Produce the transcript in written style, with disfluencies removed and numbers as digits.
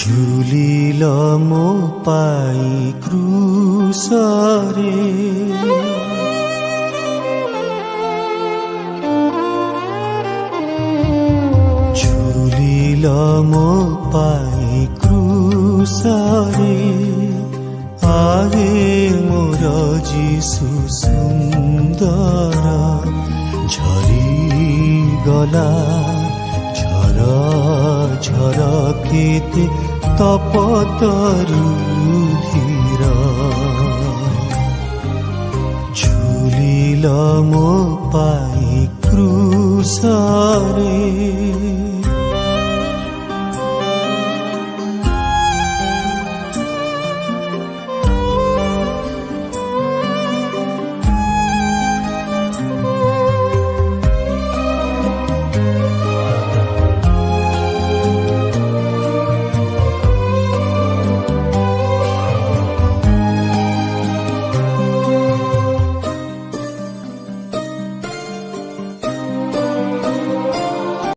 ঝুলিল মো পাই ক্রুশরে ঝুলিল মো পাই ক্রুশরে আগে মোর যিশু সুন্দর ঝরি গলা ঝর ঝর কেতে তপতরু ধীর ঝুলিল মো পাই ক্রুশরে।